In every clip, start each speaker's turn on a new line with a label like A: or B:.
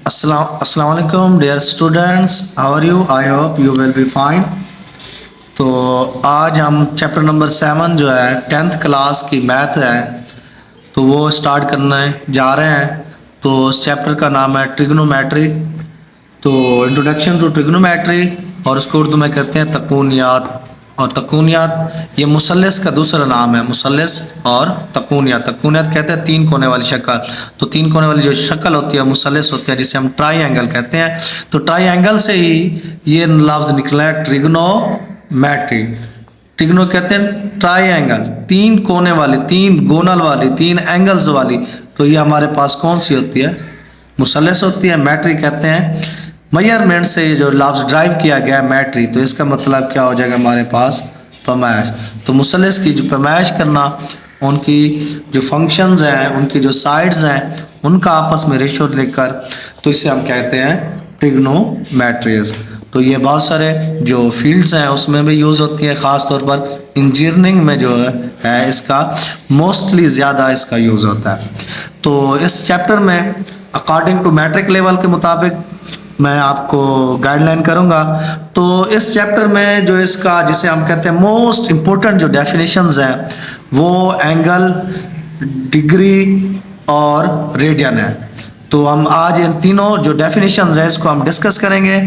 A: अस्सलाम वालेकुम dear students, how are you? I hope you will be fine. तो आज हम चैप्टर नंबर 7 जो है 10th क्लास की मैथ है तो वो स्टार्ट करने जा रहे हैं। तो उस चैप्टर का नाम है ट्रिग्नोमेट्री। तो इंट्रोडक्शन टू ट्रिग्नोमेट्री, और उसको उर्दू में कहते हैं तकूनियात। और तकूनियात ये मुसल्लस का दूसरा नाम है, मुसल्लस और तकूनियात। तकूनियात कहते हैं तीन कोने वाली शक्ल। तो तीन कोने वाली जो शक्ल होती है मुसल्लस होती है, जिसे हम ट्राइंगल कहते हैं। तो ट्राइंगल से ही ये लफ्ज़ निकला है ट्रिग्नोमेट्री। ट्रिग्नो कहते हैं ट्राइंगल, तीन कोने वाली, तीन गोनल वाली, तीन एंगल्स वाली। तो ये हमारे पास कौन सी होती है? मुसल्लस होती है। मैट्री कहते हैं मेजरमेंट से जो लफ्ज़ ड्राइव किया गया है मैट्री, तो इसका मतलब क्या हो जाएगा हमारे पास? पैमाइश। तो मुसल्लस की जो पैमाइश करना, उनकी जो फंक्शंस हैं, उनकी जो साइड्स हैं, उनका आपस में रेशो लेकर, तो इसे हम कहते हैं ट्रिग्नोमेट्रीज। तो ये बहुत सारे जो फील्ड्स हैं उसमें भी यूज़ होती है, ख़ास तौर पर इंजीनियरिंग में जो है इसका मोस्टली ज़्यादा इसका यूज़ होता है। तो इस चैप्टर में अकॉर्डिंग टू मैट्रिक लेवल के मुताबिक मैं आपको गाइडलाइन करूंगा। तो इस चैप्टर में जो इसका, जिसे हम कहते हैं मोस्ट इम्पोर्टेंट जो डेफिनेशंस हैं, वो एंगल, डिग्री और रेडियन है। तो हम आज इन तीनों जो डेफिनेशंस हैं इसको हम डिस्कस करेंगे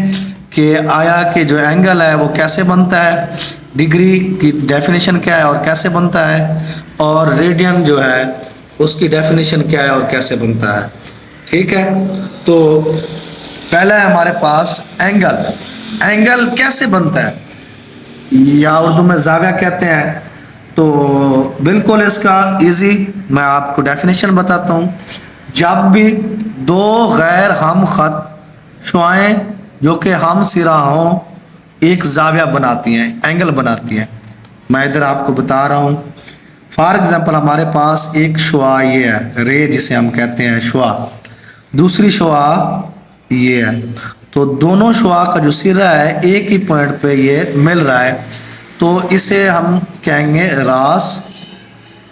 A: कि आया कि जो एंगल है वो कैसे बनता है, डिग्री की डेफिनेशन क्या है और कैसे बनता है, और रेडियन जो है उसकी डेफिनेशन क्या है और कैसे बनता है। ठीक है, तो पहला है हमारे पास एंगल। एंगल कैसे बनता है या उर्दू में जाविया कहते हैं। तो बिल्कुल इसका इजी मैं आपको डेफिनेशन बताता हूँ। जब भी दो गैर हम खत शुआएं जो कि हम सिरा हों एक जाविया बनाती हैं, एंगल बनाती हैं। मैं इधर आपको बता रहा हूँ। फॉर एग्जांपल हमारे पास एक शुआ ये है, रे जिसे हम कहते हैं शुआ, दूसरी शुआ ये है। तो दोनों शुआ का जो सिरा है एक ही पॉइंट पे ये मिल रहा है, तो इसे हम कहेंगे रास,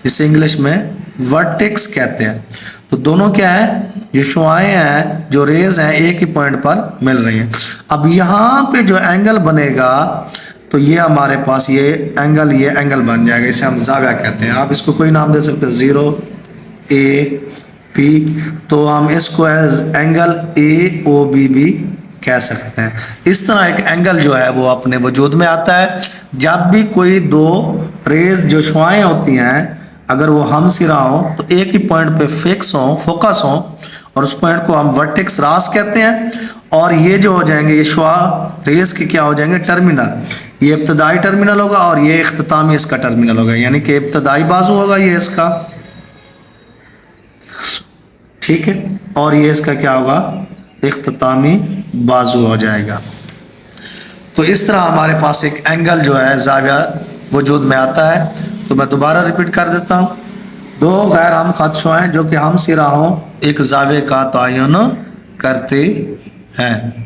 A: जिसे इंग्लिश में वर्टेक्स कहते हैं। तो दोनों क्या है, जो शुआएं हैं, जो रेज हैं, एक ही पॉइंट पर मिल रही हैं। अब यहाँ पे जो एंगल बनेगा तो ये हमारे पास ये एंगल बन जाएगा, इसे हम जाविया कहते हैं। आप इसको कोई नाम दे सकते हैं, 0 A P, तो हम इसको एज एंगल AOB भी कह सकते हैं। इस तरह एक एंगल जो है वो अपने वजूद में आता है जब भी कोई दो रेज जो शुआएं होती हैं, अगर वो हम सिरा हो तो एक ही पॉइंट पे फिक्स हो, फोकस हो, और उस पॉइंट को हम वर्टेक्स रास कहते हैं। और ये जो हो जाएंगे, ये शुआ रेज के क्या हो जाएंगे? टर्मिनल। ये इब्तदाई टर्मिनल होगा और ये इख्तितामी इसका टर्मिनल होगा, यानी कि इब्तदाई बाजू होगा ये इसका, ठीक है, और ये इसका क्या होगा? इख्तितामी बाजू हो जाएगा। तो इस तरह हमारे पास एक एंगल जो है जाविया वजूद में आता है। तो मैं दोबारा रिपीट कर देता हूँ। दो गैर हम खत शुआएं जो कि हम सिरा हों एक जाविये का तयन करते हैं।